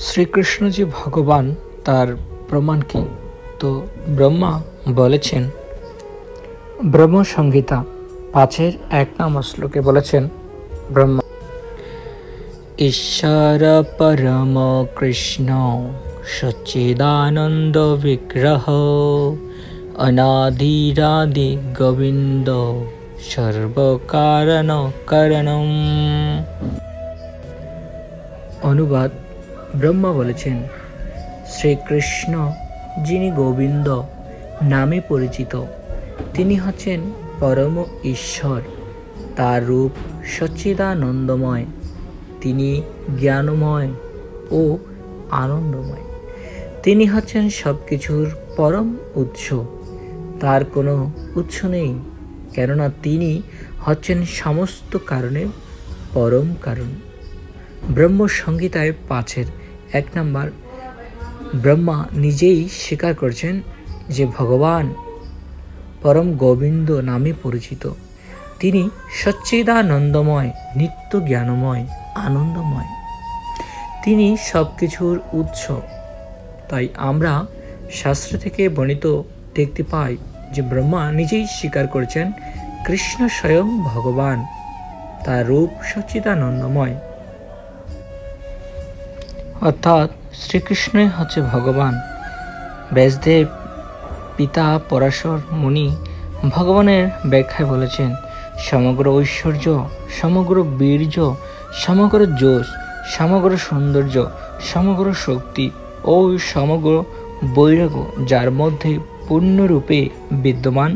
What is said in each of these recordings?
শ্রীকৃষ্ণ যে ভগবান তার প্রমাণ কি? তো ব্রহ্মা বলেছেন, ব্রহ্ম সংহিতা 5-এর 1 নম্বর শ্লোকে বলেছেন, ব্রহ্মা ঈশ্বর পরম কৃষ্ণ সচ্চিদানন্দ বিগ্রহ অনাদিরাদি গোবিন্দ সর্বকারণ কারণম। অনুবাদ: ব্রহ্মা বলেছেন, শ্রীকৃষ্ণ যিনি গোবিন্দ নামে পরিচিত, তিনি হচ্ছেন পরম ঈশ্বর। তার রূপ সচ্চিদানন্দময়। তিনি জ্ঞানময় ও আনন্দময়। তিনি হচ্ছেন সব কিছুর পরম উৎস। তার কোনো উৎস নেই, কেননা তিনি হচ্ছেন সমস্ত কারণের পরম কারণ। ব্রহ্ম সংহিতায় 5-এর 1 নম্বর ব্রহ্মা নিজেই স্বীকার করছেন যে ভগবান পরম গোবিন্দ নামে পরিচিত। তিনি সচ্চিদানন্দময়, নিত্য জ্ঞানময়, আনন্দময়। তিনি সব কিছুর উৎস। তাই আমরা শাস্ত্র থেকে বর্ণিত দেখতে পাই যে ব্রহ্মা নিজেই স্বীকার করেছেন কৃষ্ণ স্বয়ং ভগবান, তার রূপ সচ্চিদানন্দময়। অর্থাৎ শ্রীকৃষ্ণই হচ্ছে ভগবান। ব্যাসদেব পিতা পরাশর মুনি ভগবানের ব্যাখ্যায় বলেছেন, সমগ্র ঐশ্বর্য, সমগ্র বীর্য, সমগ্র যশ, সমগ্র সৌন্দর্য, সমগ্র শক্তি ও সমগ্র বৈরাগ্য যার মধ্যে পূর্ণরূপে বিদ্যমান,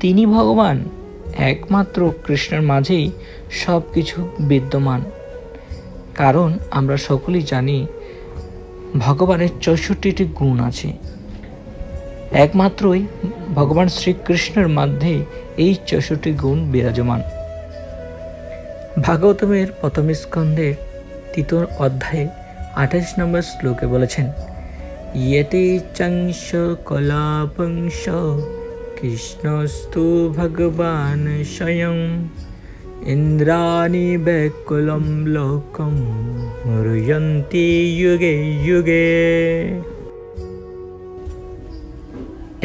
তিনি ভগবান। একমাত্র কৃষ্ণের মাঝেই সব কিছু বিদ্যমান। কারণ আমরা সকলেই জানি ভগবানের 64টি গুণ আছে। একমাত্রই ভগবান শ্রীকৃষ্ণের মধ্যে এই 64 গুণ বিরাজমান। ভাগবতমের 1ম স্কন্ধের 3 অধ্যায়ে 28 নম্বর শ্লোকে বলেছেন, ইয়েতে চংশ কলাপংশ কৃষ্ণস্তু ভগবান স্বয়ং ইন্দ্রাণি ব্যাকুলম লোকম মুরয়ন্তি যুগে যুগে।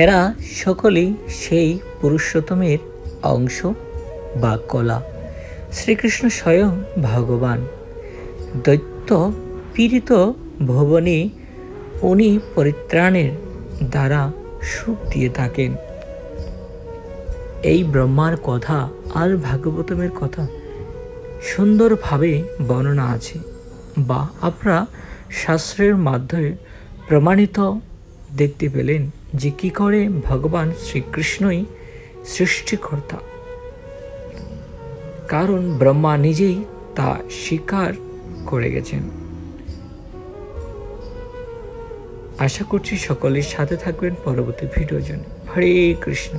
এরা সকলেই সেই পুরুষোত্তমের অংশ বা কলা। শ্রীকৃষ্ণ স্বয়ং ভগবান। দৈত্য পীড়িত ভুবনে উনি পরিত্রাণের দ্বারা সুখ দিয়ে থাকেন। এই ব্রহ্মার কথা আর ভাগবতমের কথা সুন্দরভাবে বর্ণনা আছে, বা আপনারা শাস্ত্রের মাধ্যমে প্রমাণিত দেখতে পেলেন যে কি করে ভগবান শ্রীকৃষ্ণই সৃষ্টিকর্তা। কারণ ব্রহ্মা নিজেই তা স্বীকার করে গেছেন। আশা করছি সকলের সাথে থাকবেন পরবর্তী ভিডিওর জন্য। হরে কৃষ্ণ।